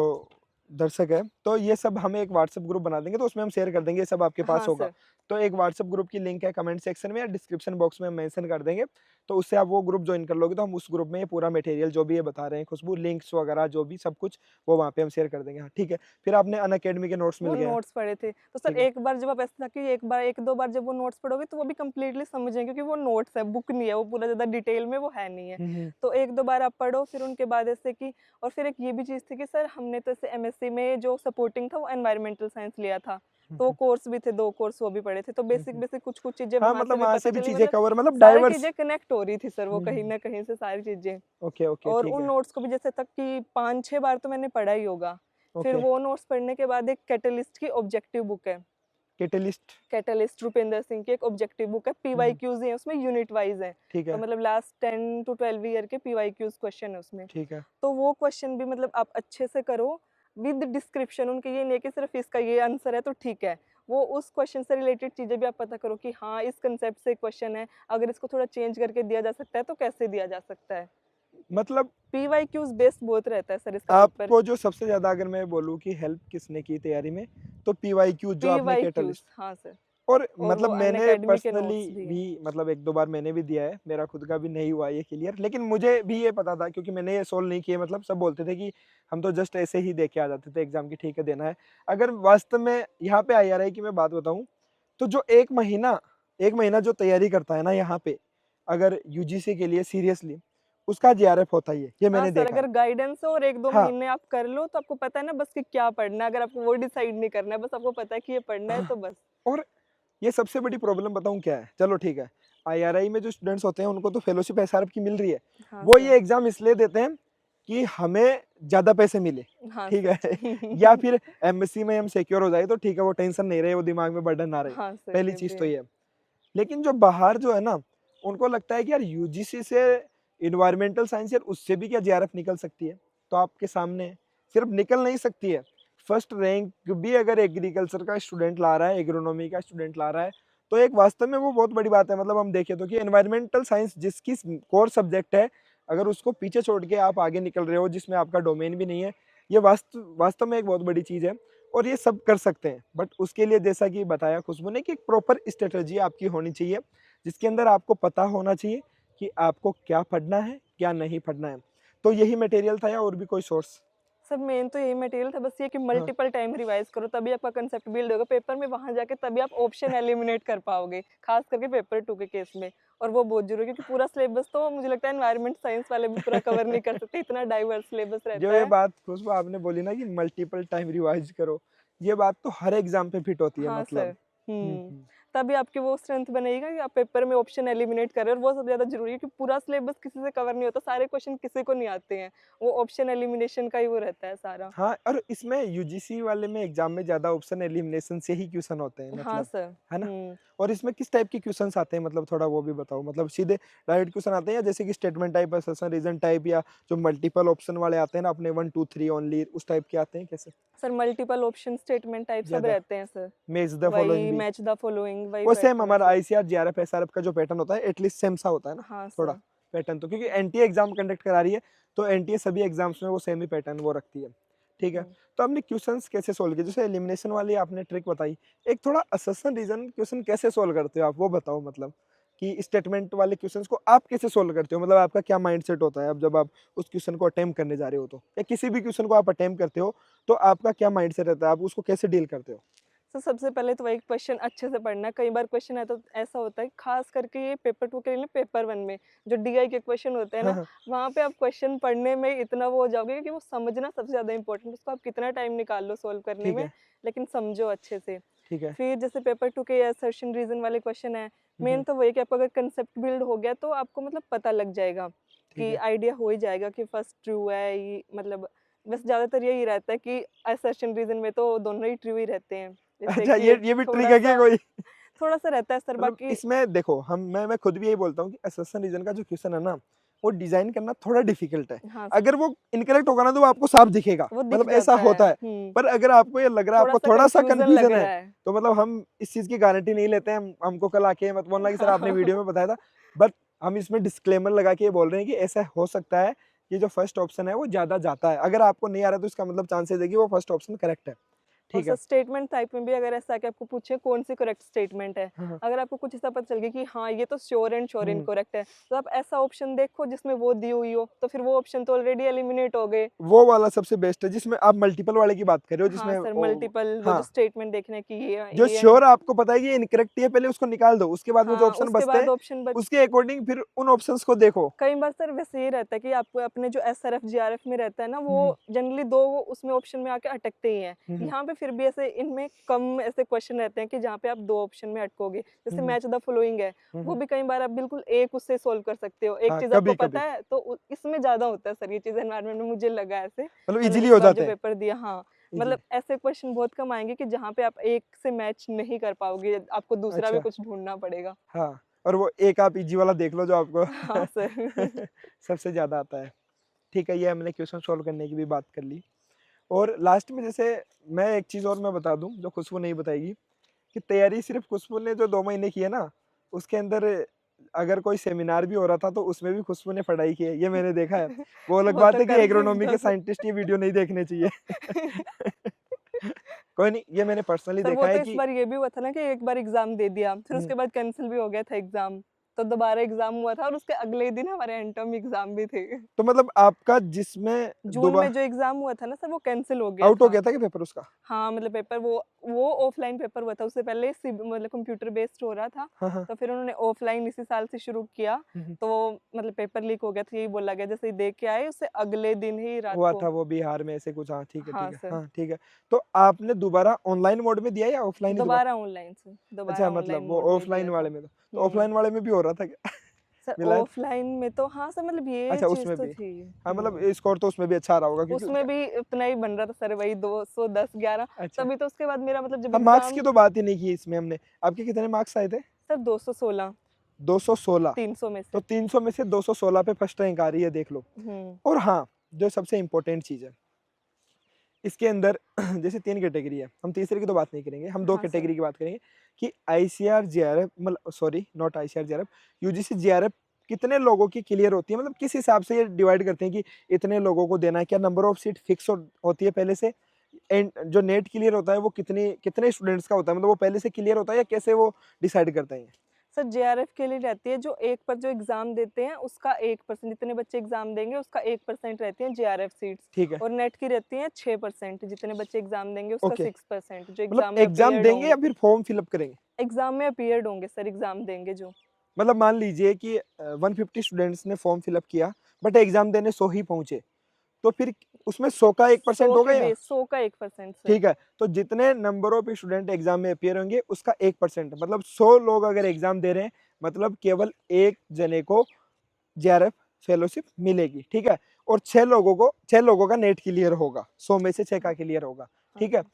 दर्शक हैं, तो ये सब हम एक व्हाट्सएप ग्रुप बना देंगे, तो उसमें हम शेयर कर देंगे, ये सब आपके पास हाँ होगा। सर। तो एक व्हाट्सएप ग्रुप की लिंक है कमेंट सेक्शन में या डिस्क्रिप्शन बॉक्स में हम मेंशन कर देंगे, तो उससे आप वो ग्रुप जॉइन कर लोगे, तो हम उस ग्रुप में ये पूरा मटेरियल जो भी ये बता रहे हैं खुशबू, लिंक्स वगैरह जो भी सब कुछ, वो वहाँ पे हम शेयर कर देंगे। हाँ, ठीक है। फिर आपने अनअकैडमी के नोट्स मिल वो गए हैं, नोट्स पढ़े थे। तो सर ठीक है। एक बार जब आप ऐसा था कि एक बार 1-2 बार जब वो नोट्स पढ़ोगे तो वो भी कंप्लीटली समझ जाएँगे क्योंकि वो नोट्स है, बुक नहीं है, वो पूरा ज़्यादा डिटेल में वो है नहीं है। हुँ, हुँ। तो 1-2 बार आप पढ़ो फिर उनके बाद ऐसे कि और फिर एक ये भी चीज़ थी कि सर हमने तो ऐसे एमएससी में जो सपोर्टिंग था वो एनवायरमेंटल साइंस लिया था। हुँ, तो वो हुँ, कोर्स भी थे, 2 कोर्स वो भी पढ़े थे। तो हुँ, हुँ। बेसिक कुछ-कुछ चीज़ें हाँ, वहाँ से मतलब भी वहाँ पता से भी चली चीज़ें मतलब कवर, मतलब सारी डाइवर्स। चीज़ें कनेक्ट हो रही थी सर वो हुँ, कहीं हुँ। न कहीं से सारी चीज़ें। ओके, ओके, और ठीक उन है। नोट्स को भी जैसे तक कि 5-6 बार तो मैंने पढ़ा ही होगा। फिर ओके, वो नोट्स पढ़ने के बाद एक कैटलिस्ट की ऑब्जेक्टिव बुक है। कैटलिस्ट। कैटलिस्ट रुपेंद्र सिंह की एक ऑब्जेक्टिव बुक है, हुँ, हुँ। पीवाईक्यूज़ हैं उसमें यूनिट वाइज़ हैं। ठीक तो है, मतलब लास्ट 10 टू 12 ईयर के पीवाईक्यूज़ क्वेश्चन है उसमें। ठीक है। तो वो क्वेश्चन भी मतलब आप अच्छे से करो विद डिस्क्रिप्शन उनके ये नहीं है कि सिर्फ इसका ये आंसर है तो ठीक है। वो उस क्वेश्चन से रिलेटेड चीज़ें भी आप पता करो कि हाँ, इस कांसेप्ट से क्वेश्चन है, अगर इसको थोड़ा चेंज करके दिया जा सकता है तो कैसे दिया जा सकता है। मतलब पीवाईक्यूज़ बेस्ड बहुत रहता है सर इसका पेपर। आपको जो सबसे ज़्यादा अगर मैं बोलूँ कि हेल्प किसने की तैयारी में, तो पीवाईक्यू जो आपने पीवाईक्यूज़ कैटलिस्ट, हाँ सर। और और वो मतलब मैंने अनअकैडमी के पर्सनली नोट्स भी भी हैं। मतलब 1-2 बार मैंने भी दिया है, मेरा खुद का भी नहीं हुआ ये क्लियर, लेकिन मुझे भी ये पता था क्योंकि मैंने ये सोल्व नहीं किए, मतलब सब बोलते थे कि हम तो जस्ट ऐसे ही दे के आ जाते थे एग्ज़ाम की, ठीक है देना है। अगर वास्तव में यहाँ पे आईआरआई की मैं बात बताऊँ, तो जो 1 महीना जो तैयारी करता है ना यहाँ पे, अगर यूजीसी के लिए सीरियसली, उसका जेआरएफ होता ही है, ये हाँ मैंने सर, देखा है। अगर गाइडेंस हो और 1-2 हाँ। महीने आप कर लो तो आपको पता है ना बस कि क्या पढ़ना है, अगर आपको वो डिसाइड नहीं करना है, बस आपको पता है कि ये पढ़ना है तो बस। और ये सबसे बड़ी प्रॉब्लम बताऊँ क्या है? चलो ठीक है, आईआरआई में जो स्टूडेंट्स होते हैं उनको तो फेलोशिप एसआरएफ की मिल रही है। हाँ वो सर। ये एग्ज़ाम इसलिए देते हैं कि हमें ज़्यादा पैसे मिले, हाँ ठीक सर। है? या फिर एमएससी में हम सिक्योर हो जाए तो ठीक है, वो टेंशन नहीं रहे, वो दिमाग में बर्डन ना रहे। हाँ सर, पहली ये चीज़ भी तो है। ये है। लेकिन जो बाहर जो है ना, उनको लगता है कि यार यूजीसी से एनवायरमेंटल साइंस, यार उससे भी क्या जेआरएफ निकल सकती है? तो आपके सामने है, सिर्फ निकल नहीं सकती है, फर्स्ट रैंक भी अगर एग्रीकल्चर का स्टूडेंट ला रहा है, एग्रोनॉमी का स्टूडेंट ला रहा है, तो एक वास्तव में वो बहुत बड़ी बात है। मतलब हम देखें तो कि एनवायरमेंटल साइंस जिसकी कोर सब्जेक्ट है, अगर उसको पीछे छोड़ के आप आगे निकल रहे हो जिसमें आपका डोमेन भी नहीं है, ये वास्तव वास्तव में एक बहुत बड़ी चीज़ है, और ये सब कर सकते हैं। बट उसके लिए जैसा कि बताया खुशबू ने कि एक प्रॉपर स्ट्रेटजी आपकी होनी चाहिए, जिसके अंदर आपको पता होना चाहिए कि आपको क्या पढ़ना है, क्या नहीं पढ़ना है। तो यही मटेरियल था या और भी कोई सोर्स? सर मेन तो यही मटेरियल था, बस ये कि हाँ, मल्टीपल टाइम रिवाइज करो तभी आपका कंसेप्ट बिल्ड होगा पेपर में, वहां जाके तभी आप ऑप्शन एलिमिनेट कर पाओगे, खास करके पेपर 2 के केस में। और वो बहुत जरूरी है क्योंकि पूरा सिलेबस तो मुझे लगता है एनवायरमेंट साइंस वाले भी पूरा कवर नहीं कर सकते, इतना डाइवर्स सिलेबस जो रहता ये है। बात खुशबू आपने बोली ना कि मल्टीपल टाइम रिवाइज करो, ये बात तो हर एग्ज़ाम पे फिट होती है हाँ सर। मतलब। हुँ, हुँ। तभी आपकी वो स्ट्रेंथ बनेगी कि आप पेपर में ऑप्शन एलिमिनेट कर रहे हो, और वो सबसे ज़्यादा ज़रूरी है कि पूरा सिलेबस किसी से कवर नहीं होता, सारे क्वेश्चन किसी को नहीं आते हैं, वो ऑप्शन एलिमिनेशन का ही वो रहता है सारा। हाँ, और इसमें यूजीसी वाले में एग्ज़ाम में ज़्यादा ऑप्शन एलिमिनेशन से ही क्वेश्चन होते हैं हाँ मतलब, सर। है ना? हुँ। और इसमें किस टाइप के क्वेश्चंस आते हैं मतलब थोड़ा वो भी बताओ? मतलब सीधे डायरेक्ट क्वेश्चन आते हैं या जैसे कि statement type, assertion, reason type, या जो मल्टीपल ऑप्शन वाले आते हैं ना अपने 1, 2, 3 ओनली, उस टाइप के आते हैं कैसे? Sir multiple option statement type सब ज़्यादा रहते हैं सर। मैच द फॉलोइंग वही भी? मैच द फॉलोइंग वही वो सेम पैटर्न है हमारा सर। आईसीआर, जेआरएफ, एसआरएफ का जो पैटर्न होता है एटलीस्ट सेम सा होता है ना हाँ थोड़ा सर। पैटर्न, तो क्योंकि एनटीए एग्जाम कंडक्ट करा रही है तो एनटीए सभी एग्जाम्स में वो सेम ही पैटर्न वो रखती है, ठीक है। हुँ। तो आपने क्वेश्चंस कैसे सोल्व किए? जैसे एलिमिनेशन वाली आपने ट्रिक बताई, एक थोड़ा असर्शन रीजन क्वेश्चन कैसे सोल्व करते हो आप वो बताओ, मतलब कि स्टेटमेंट वाले क्वेश्चंस को आप कैसे सोल्व करते हो, मतलब आपका क्या माइंडसेट होता है अब जब आप उस क्वेश्चन को अटेम्प्ट करने जा रहे हो, तो या किसी भी क्वेश्चन को आप अटेम्प्ट करते हो तो आपका क्या माइंडसेट रहता है, आप उसको कैसे डील करते हो? तो सबसे पहले तो वही क्वेश्चन अच्छे से पढ़ना है। कई बार क्वेश्चन है तो ऐसा होता है, खास करके ये पेपर 2 के लिए, पेपर 1 में जो डीआई के क्वेश्चन होते हैं हाँ ना, हाँ, वहाँ पे आप क्वेश्चन पढ़ने में इतना वो हो जाओगे कि वो समझना सबसे ज़्यादा इंपॉर्टेंट है। उसको आप कितना टाइम निकाल लो सॉल्व करने ठीक में, है, लेकिन समझो अच्छे से। ठीक है। फिर जैसे पेपर 2 के असर्शन रीज़न वाले क्वेश्चन हैं, मेन तो वही है कि आपको अगर कंसेप्ट बिल्ड हो गया तो आपको मतलब पता लग जाएगा, ठीक कि है। आइडिया हो ही जाएगा कि फर्स्ट ट्रू है ये, मतलब वैसे ज़्यादातर यही रहता है कि असर्शन रीज़न में तो दोनों ही ट्रू ही रहते हैं। जैसे अच्छा, कि ये भी ट्रिक है क्या थोड़ा-सा कोई? थोड़ा-सा रहता है सर, मतलब बाकी इसमें देखो हम मैं खुद भी यही बोलता हूँ कि असर्शन रीजन का जो क्वेश्चन है ना, वो डिजाइन करना थोड़ा डिफिकल्ट है। हाँ सर, अगर वो इनकरेक्ट होगा ना तो वो आपको साफ दिखेगा, वो दिख मतलब ऐसा जाता है। होता है। पर अगर आपको ये लग रहा है आपको थोड़ा-सा थोड़ा-सा कन्फ्यूज़न लग कन्फ्यूजन है, रहा है। तो मतलब हम इस चीज़ की गारंटी नहीं लेते हैं, हम हमको कल आके मत बोलना कि सर आपने हाँ, वीडियो में बताया था। बट हम इसमें डिस्क्लेमर लगा के ये बोल रहे हैं कि ऐसा हो सकता है, ये जो फर्स्ट ऑप्शन है वो ज़्यादा जाता है। अगर आपको नहीं आ रहा है तो इसका मतलब चांसेस है कि वो फर्स्ट ऑप्शन करेक्ट है। और ठीक सर है? स्टेटमेंट टाइप में भी अगर ऐसा है कि आपको पूछे कौन सी करेक्ट स्टेटमेंट है, हाँ, हाँ। अगर आपको कुछ ऐसा पता चल गया कि हाँ ये तो sure and sure hmm. Incorrect है, तो आप ऐसा ऑप्शन देखो जिसमें वो दी हुई हो, तो फिर वो ऑप्शन तो ऑलरेडी एलिमिनेट हो गए। वो वाला सबसे बेस्ट है जिसमें आप मल्टीपल वाले की बात कर रहे हो हाँ जिसमें सर, ओ मल्टीपल वो जो हाँ, स्टेटमेंट देखने की जो ये श्योर आपको पता है कि ये इनकरेक्ट ही है पहले उसको निकाल दो, उसके बाद में जो हाँ, ऑप्शन उसके बचते बाद हैं, ऑप्शन उसके अकॉर्डिंग फिर उन ऑप्शंस को देखो। कई बार सर वैसे ये रहता है कि आपको अपने जो एसआरएफ जीआरएफ में रहता है ना, हुँ, हुँ। वो जनरली 2 वो उसमें ऑप्शन में आके अटकते ही हैं। हुँ, हुँ। यहाँ पे फिर भी ऐसे इनमें कम ऐसे क्वेश्चन रहते हैं कि जहाँ पे आप 2 ऑप्शन में अटकोगे। हुँ, जैसे हुँ। मैच द फॉलोइंग है, हुँ, वो हुँ। भी कई बार आप बिल्कुल एक उससे सॉल्व कर सकते हो। एक हाँ, चीज़ आपको कभी-कभी पता है तो इसमें ज़्यादा होता है सर ये चीज़ एनवायरनमेंट में, मुझे लगा ऐसे। मतलब मैंने ईज़िली इस हो बार जो जाते हैं, पेपर दिया, हाँ, ईज़िली। मतलब ऐसे क्वेश्चन बहुत कम आएँगे कि जहाँ पे आप एक से मैच नहीं कर पाओगे, आपको दूसरा भी अच्छा, कुछ ढूँढना पड़ेगा। हाँ, और वो एक आप ईज़ी वाला देख लो जो आपको हाँ सर। सबसे ज़्यादा आता है। ठीक है, ये हमने क्वेश्चन सॉल्व करने की भी बात कर ली। और लास्ट में जैसे मैं एक चीज़ और मैं बता दूँ जो खुशबू नहीं बताएगी, कि तैयारी सिर्फ़ खुशबू ने जो 2 महीने की है ना, उसके अंदर अगर कोई सेमिनार भी हो रहा था तो उसमें भी खुशबू ने पढ़ाई की है, ये मैंने देखा है। वो अलग वो बात तो है कि कर एग्रोनॉमी सकता के सर। साइंटिस्ट ये वीडियो नहीं देखने चाहिए। कोई नहीं, ये मैंने पर्सनली सर वो देखा तो है इस कि बार ये भी हुआ था ना कि एक बार एग्ज़ाम दे दिया, फिर हुँ, उसके बाद कैंसल भी हो गया था एग्ज़ाम। तो दोबारा एग्ज़ाम हुआ था और उसके अगले ही दिन हमारे एंटर्म एग्ज़ाम भी थे। तो मतलब आपका जिसमें जून दोबा में जो एग्ज़ाम हुआ था ना सर, वो कैंसल हो गया आउट हो था। गया था क्या पेपर उसका? हाँ, मतलब पेपर वो ऑफ़लाइन पेपर हुआ था, उससे पहले मतलब कंप्यूटर बेस्ड हो रहा था, हाँ, हाँ। तो फिर उन्होंने ऑफ़लाइन इसी साल से शुरू किया, हुँ, हुँ। तो मतलब पेपर लीक हो गया था, यही बोला गया। जैसे ही दे के आए, उससे अगले दिन ही रात हुआ को। था वो बिहार में ऐसे कुछ, हाँ, ठीक है, हाँ ठीक है। सर, हाँ, ठीक है। तो आपने दोबारा ऑनलाइन मोड में दिया या ऑफलाइन ही दोबारा? दोबारा ऑनलाइन सर, अच्छा, दोबारा मतलब ऑनलाइन वो मोड में ही ऑफलाइन दिया था। वाले में तो हुँ। ऑफलाइन वाले में भी हो रहा था क्या? सर मिला है? ऑफ़लाइन में तो हाँ सर, मतलब ये अच्छा, चीज़ उसमें तो भी। थी। हाँ, मतलब हुँ। स्कोर तो उसमें भी अच्छा आ रहा होगा क्योंकि उसमें भी उतना ही बन रहा था सर, वही 210 11, अच्छा। तभी तो उसके बाद मेरा मतलब जब हाँ, मार्क्स की एग्ज़ाम तो बात ही नहीं की इसमें हमने। आपके कितने मार्क्स आए थे? सर 216 216। 300 में तो से। 300 में से 216 पे फर्स्ट रैंक आ रही है, देख लो। हुँ। और हाँ, जो सबसे इम्पोर्टेंट चीज़ है, इसके अंदर जैसे 3 कैटेगरी है, हम तीसरे की तो बात नहीं करेंगे, हम 2 हाँ सर। कैटेगरी की बात करेंगे कि आईसीआर जेआरएफ, मतलब sorry not ICR JRF, UGC JRF कितने लोगों की क्लियर होती है, मतलब किस हिसाब से ये डिवाइड करते हैं कि इतने लोगों को देना है, क्या नंबर ऑफ सीट फिक्स होती है पहले से? एंड जो नेट क्लियर होता है वो कितने स्टूडेंट्स का होता है, मतलब वो पहले से क्लियर होता है या कैसे वो डिसाइड करते हैं? सर जेआरएफ के लिए रहती है, जो एक पर जो एग्ज़ाम देते हैं उसका 1%, जितने बच्चे एग्ज़ाम देंगे उसका 1% रहती है जेआरएफ सीट्स, ठीक है, और नेट की रहती हैं 6%, जितने बच्चे एग्ज़ाम देंगे उसका ओके। 6% जो मतलब एग्ज़ाम में एग्ज़ाम अपीयर्ड देंगे या होंगे। फिर फॉर्म फिल अप करेंगे? एग्ज़ाम में अपीयर्ड होंगे सर, एग्ज़ाम देंगे जो। मतलब मान लीजिए कि 150 स्टूडेंट्स ने फॉर्म फिल अप किया, बट एग्ज़ाम देने 100 ही पहुँचे, तो फिर उसमें 100 का 1% 100 होगा के या? बेस 100 का 1% से। ठीक है, तो जितने नंबर ऑफ स्टूडेंट एग्जाम में अपीयर होंगे उसका 1%, मतलब 100 लोग अगर एग्जाम दे रहे हैं, मतलब केवल एक जने को जेआरएफ फेलोशिप मिलेगी, ठीक है। और 6 लोगों का नेट क्लियर होगा, 100 में से 6 का क्लियर होगा, हाँ ठीक है। सर।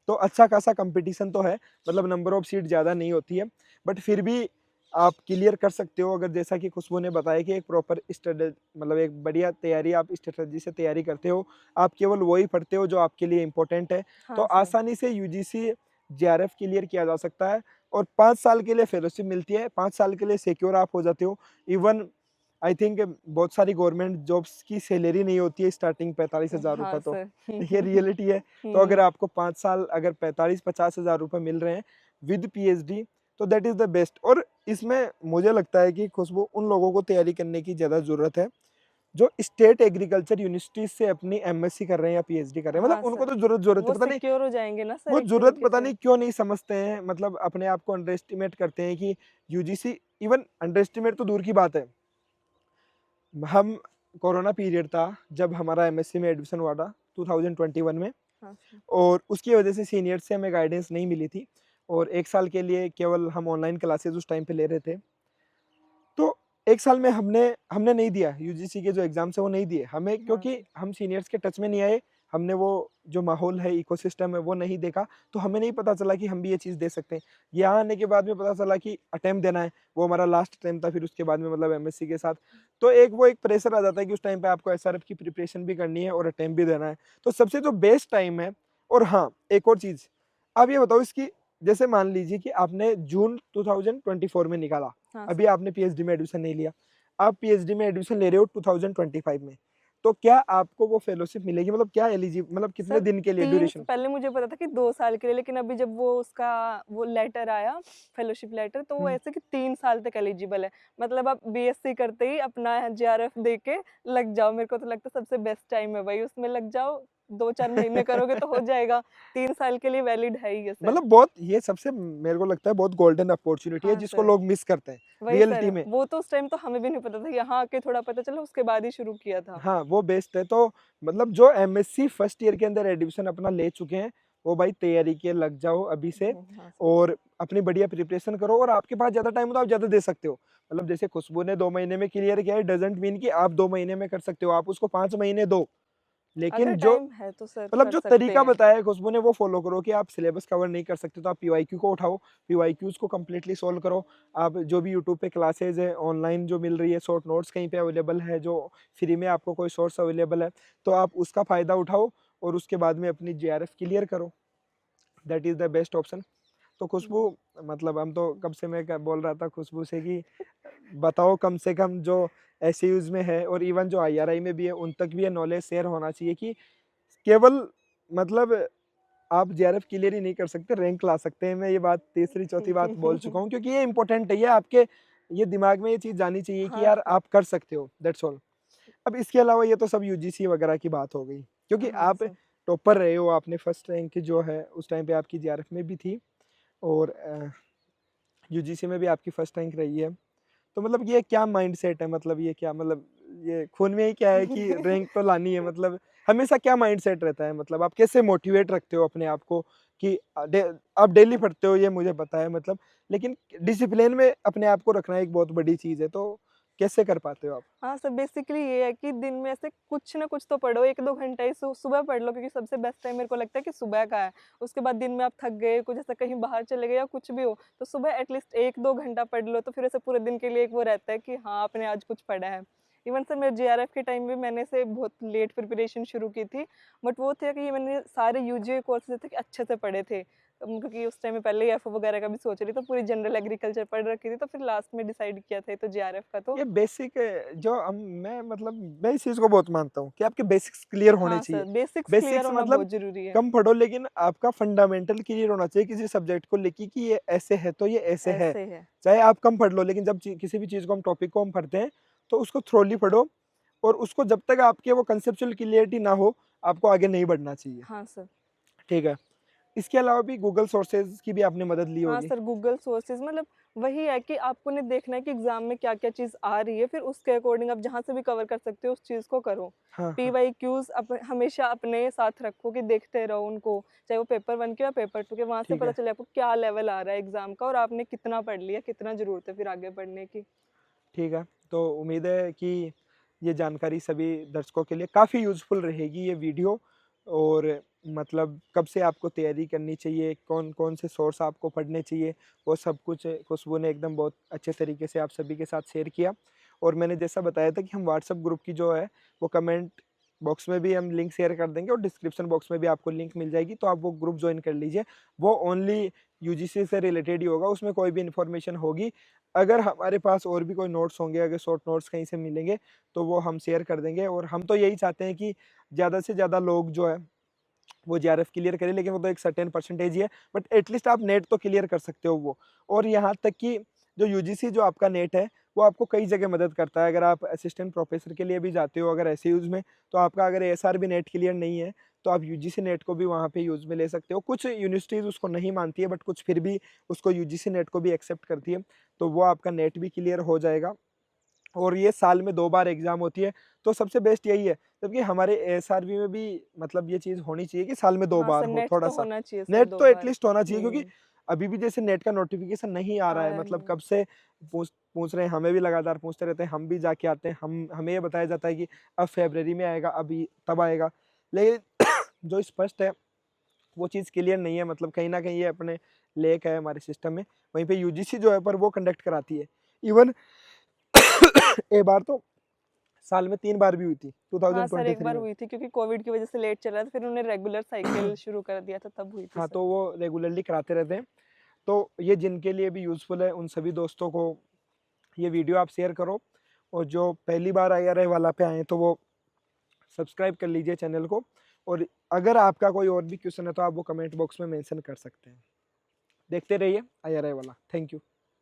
तो अच्छा खासा कंपटीशन तो है, मतलब नंबर ऑफ सीट ज़्यादा नहीं होती है, बट फिर भी आप क्लियर कर सकते हो अगर जैसा कि खुशबू ने बताया कि एक प्रॉपर स्टडी, मतलब एक बढ़िया तैयारी, आप स्ट्रेटजी से तैयारी करते हो, आप केवल वही पढ़ते हो जो आपके लिए इम्पोर्टेंट है, तो हाँ सर। आसानी से यूजीसी जेआरएफ क्लियर किया जा सकता है। और 5 साल के लिए फेलोशिप मिलती है, 5 साल के लिए सिक्योर आप हो जाते हो। इवन आई थिंक बहुत सारी गवर्नमेंट जॉब्स की सैलरी नहीं होती है स्टार्टिंग 45,000 हाँ रुपये, तो सर। ये रियलिटी है। तो अगर आपको 5 साल अगर 45-50 हज़ार रुपये मिल रहे हैं विद पीएचडी, तो दैट इज़ द बेस्ट। और इसमें मुझे लगता है कि खुशबू उन लोगों को तैयारी करने की ज़्यादा ज़रूरत है जो स्टेट एग्रीकल्चर यूनिवर्सिटी से अपनी एमएससी कर रहे हैं या पीएचडी कर रहे हैं, हाँ मतलब उनको सर, तो ज़रूरत है, वो पता नहीं सिक्योर हो जाएँगे ना सर वो एक ज़रूरत तरीके पता से। नहीं क्यों नहीं समझते हैं, मतलब अपने आप को अंडर एस्टिमेट करते हैं कि यूजीसी, इवन अंडर एस्टिमेट तो दूर की बात है। हम कोरोना पीरियड था जब हमारा एमएससी में एडमिशन हुआ था 2021 में, हाँ सर। और उसकी वजह से सीनियर से हमें गाइडेंस नहीं मिली थी, और 1 साल के लिए केवल हम ऑनलाइन क्लासेस उस टाइम पे ले रहे थे। तो 1 साल में हमने हमने नहीं दिया यूजीसी के जो एग्ज़ाम्स हैं वो नहीं दिए हमें, हाँ क्योंकि सर। हम सीनियर्स के टच में नहीं आए। हमने वो जो माहौल है, इकोसिस्टम है, वो नहीं देखा, तो हमें नहीं पता चला कि हम भी ये चीज़ दे सकते हैं। यहाँ आने के बाद में पता चला कि अटेम्प्ट देना है, वो हमारा लास्ट अटेम्प्ट था, फिर उसके बाद में मतलब एमएससी के साथ। तो एक प्रेशर आ जाता है कि उस टाइम पे आपको एसआरएफ की प्रिपरेशन भी करनी है और अटेम्प्ट भी देना है। तो सबसे जो बेस्ट टाइम है। और हाँ, एक और चीज़, आप ये बताओ इसकी, जैसे मान लीजिए कि आपने जून 2024 में निकाला, हाँ अभी सर। आपने पीएचडी में एडमिशन नहीं लिया, आप पीएचडी में एडमिशन ले रहे हो 2025 में, तो क्या आपको वो फेलोशिप मिलेगी? मतलब क्या मतलब कितने सर दिन के लिए 3 ड्यूरेशन? पहले मुझे पता था कि 2 साल के लिए, लेकिन अभी जब वो उसका वो लेटर आया, फेलोशिप लेटर, तो वो हुँ। ऐसे कि 3 साल तक एलिजिबल है। मतलब आप बीएससी करते ही अपना जेआरएफ दे के लग जाओ। मेरे को तो लगता है सबसे बेस्ट टाइम है भाई, उसमें लग जाओ, 2-4 महीने करोगे तो हो जाएगा। 3 साल के लिए वैलिड है ही ये सर। मतलब बहुत, ये सबसे मेरे को लगता है बहुत गोल्डन अपॉर्च्युनिटी है हाँ जिसको सर। लोग मिस करते हैं, वही सर, रियलिटी में। वो तो उस टाइम तो हमें भी नहीं पता था, यहाँ आके थोड़ा पता चला, उसके बाद ही शुरू किया था। हाँ, वो बेस्ट है। तो मतलब जो एमएससी फर्स्ट ईयर के अंदर एडमिशन अपना ले चुके हैं, वो भाई तैयारी के लग जाओ अभी से, हाँ सर। और अपनी बढ़िया प्रिपरेशन करो। और आपके पास ज़्यादा टाइम हो तो आप ज़्यादा दे सकते हो। मतलब जैसे खुशबू ने 2 महीने में क्लियर किया है, डज़न्ट मीन कि आप 2 महीने में कर सकते हो, आप उसको 5 महीने दो। अगर लेकिन जो टाइम है तो सर मतलब कर जो सकते तरीका हैं। बताया है खुशबू ने वो फॉलो करो कि आप सिलेबस कवर नहीं कर सकते तो आप पीवाईक्यू को उठाओ, पीवाईक्यूज को कंप्लीटली सोल्व करो। आप जो भी यूट्यूब पे क्लासेज है ऑनलाइन जो मिल रही है, शॉर्ट नोट्स कहीं पे अवेलेबल है, जो फ्री में आपको कोई सोर्स अवेलेबल है, तो आप उसका फ़ायदा उठाओ और उसके बाद में अपनी जेआरएफ क्लियर करो। That is the best option. तो खुशबू, मतलब हम तो कब से मैं बोल रहा था खुशबू से कि बताओ कम से कम जो एसयूज में है और इवन जो आईआरआई में भी है उन तक भी ये नॉलेज शेयर होना चाहिए कि केवल, मतलब आप जेआरएफ क्लियर ही नहीं कर सकते, रैंक ला सकते हैं। मैं ये बात तीसरी चौथी बात बोल चुका हूँ, क्योंकि ये इंपॉर्टेंट है, ये आपके ये दिमाग में ये चीज़ जानी चाहिए कि हाँ यार सर। आप कर सकते हो, दैट्स ऑल। अब इसके अलावा ये तो सब यूजीसी वगैरह की बात हो गई, क्योंकि हाँ आप सर। टॉपर रहे हो, आपने फर्स्ट रैंक जो है उस टाइम पे आपकी जेआरएफ में भी थी, और यूजीसी में भी आपकी फर्स्ट रैंक रही है। तो मतलब ये क्या माइंडसेट है, मतलब ये क्या, मतलब ये खून में ही क्या है कि रैंक तो लानी है, मतलब हमेशा क्या माइंडसेट रहता है, मतलब आप कैसे मोटिवेट रखते हो अपने आप को कि आप डेली पढ़ते हो ये मुझे पता है, मतलब लेकिन डिसिप्लिन में अपने आप को रखना एक बहुत बड़ी चीज़ है, तो कैसे कर पाते हो आप? हाँ सर, बेसिकली ये है कि दिन में ऐसे कुछ ना कुछ तो पढ़ो, 1-2 घंटा ही सुबह पढ़ लो, क्योंकि सबसे बेस्ट टाइम मेरे को लगता है कि सुबह का है। उसके बाद दिन में आप थक गए, कुछ ऐसा कहीं बाहर चले गए या कुछ भी हो, तो सुबह एटलीस्ट 1-2 घंटा पढ़ लो, तो फिर ऐसे पूरे दिन के लिए एक वो रहता है कि हाँ, आपने आज कुछ पढ़ा है। इवन सर मेरे जेआरएफ के टाइम भी मैंने से बहुत लेट प्रिपरेशन शुरू की थी, बट वो था कि ये मैंने सारे यूजीए कोर्सेज़ थे कि अच्छे से पढ़े थे। क्योंकि उस टाइम में पहले ही एफओ वगैरह का भी सोच रही, तो पूरी जनरल एग्रीकल्चर पढ़ रखी थी, तो फिर लास्ट में डिसाइड किया था ये तो जेआरएफ का तो। ये बेसिक जो हम मैं मतलब मैं इस चीज़ को बहुत मानता हूँ कि आपके बेसिक्स क्लियर होने हाँ चाहिए। सर, बेसिक्स क्लियर बेसिक्स होना मतलब बहुत ज़रूरी है। कम पढ़ो, लेकिन आपका फंडामेंटल क्लियर होना चाहिए किसी सब्जेक्ट को लेके कि ये ऐसे है तो ये ऐसे है। ऐसे है। चाहे आप कम पढ़ लो, लेकिन जब किसी भी चीज़ को हम टॉपिक को हम पढ़ते हैं तो उसको थ्रोली पढ़ो, और उसको जब तक आपके वो कंसेप्चुअल क्लियरिटी ना हो, आपको आगे नहीं बढ़ना चाहिए। हाँ सर। ठीक है। इसके अलावा भी गूगल सोर्सेज़ की भी आपने मदद ली हाँ होगी। सर, गूगल सोर्सेज़ मतलब वही है कि आपको ने देखना है कि एग्जाम में क्या क्या चीज़ आ रही है, फिर उसके अकॉर्डिंग आप जहाँ से भी कवर कर सकते हो उस चीज़ को करो। हाँ, हाँ, पीवाईक्यूज हमेशा अपने साथ रखो कि देखते रहो उनको, चाहे वो पेपर 1 के या पेपर 2 के, वहाँ से ठीक पता है, चले आपको क्या लेवल आ रहा है एग्जाम का और आपने कितना पढ़ लिया, कितना ज़रूरत है फिर आगे पढ़ने की। ठीक है। तो उम्मीद है कि ये जानकारी सभी दर्शकों के लिए काफ़ी यूज़फुल रहेगी ये वीडियो। और मतलब कब से आपको तैयारी करनी चाहिए, कौन-कौन से सोर्स आपको पढ़ने चाहिए, वो सब कुछ खुशबू ने एकदम बहुत अच्छे तरीके से आप सभी के साथ शेयर किया। और मैंने जैसा बताया था कि हम व्हाट्सएप ग्रुप की जो है वो कमेंट बॉक्स में भी हम लिंक शेयर कर देंगे और डिस्क्रिप्शन बॉक्स में भी आपको लिंक मिल जाएगी, तो आप वो ग्रुप जॉइन कर लीजिए। वो ओनली यूजीसी से रिलेटेड ही होगा, उसमें कोई भी इन्फॉर्मेशन होगी। अगर हमारे पास और भी कोई नोट्स होंगे, अगर शॉर्ट नोट्स कहीं से मिलेंगे, तो वो हम शेयर कर देंगे। और हम तो यही चाहते हैं कि ज़्यादा से ज़्यादा लोग जो है वो जेआरएफ क्लियर करें, लेकिन वो तो एक सर्टेन परसेंटेज ही है, बट एटलीस्ट आप नेट तो क्लियर कर सकते हो वो। और यहाँ तक कि जो यूजीसी जो आपका नेट है, वो आपको कई जगह मदद करता है। अगर आप असिस्टेंट प्रोफेसर के लिए भी जाते हो अगर ऐसे यूज़ में, तो आपका अगर एएसआर भी नेट क्लियर नहीं है, तो आप यूजीसी नेट को भी वहाँ पे यूज़ में ले सकते हो। कुछ यूनिवर्सिटीज़ उसको नहीं मानती है, बट कुछ फिर भी उसको यूजीसी नेट को भी एक्सेप्ट करती है, तो वो आपका नेट भी क्लियर हो जाएगा। और ये साल में 2 बार एग्ज़ाम होती है, तो सबसे बेस्ट यही है। जबकि हमारे एसआरबी में भी मतलब ये चीज़ होनी चाहिए कि साल में 2 हाँ बार सर, हो नेट तो थोड़ा-सा। होना चाहिए सर नेट 2 तो बार। एटलीस्ट होना चाहिए, क्योंकि अभी भी जैसे नेट का नोटिफ़िकेशन नहीं आ रहा है, आया मतलब नहीं। कब से पूछ पूछ रहे हैं, हमें भी लगातार पूछते रहते हैं, हम भी जाके आते हैं, हमें ये बताया जाता है कि अब फ़रवरी में आएगा, अभी तब आएगा। लेकिन जो स्पष्ट है, वो चीज़ क्लियर नहीं है, मतलब कहीं न कहीं ये अपने लेक है हमारे सिस्टम में। वहीं पे यूजीसी जो है पर वो कंडक्ट कराती है। इवन एक बार तो साल में 3 बार भी हुई थी, हाँ सर, एक 2023 बार में। हुई थी क्योंकि कोविड की वजह से लेट चल रहा था, फिर उन्होंने रेगुलर साइकिल शुरू कर दिया था, तब हुई थी हाँ, सर। तो वो रेगुलरली कराते रहते हैं। तो ये जिनके लिए भी यूज़फुल है, उन सभी दोस्तों को ये वीडियो आप शेयर करो। और जो पहली बार आईआरआई वाला पे आए हैं, तो वो सब्सक्राइब कर लीजिए चैनल को। और अगर आपका कोई और भी क्वेश्चन है, तो आप वो कमेंट बॉक्स में मेंशन कर सकते हैं। देखते रहिए आईआरआई वाला। Thank you.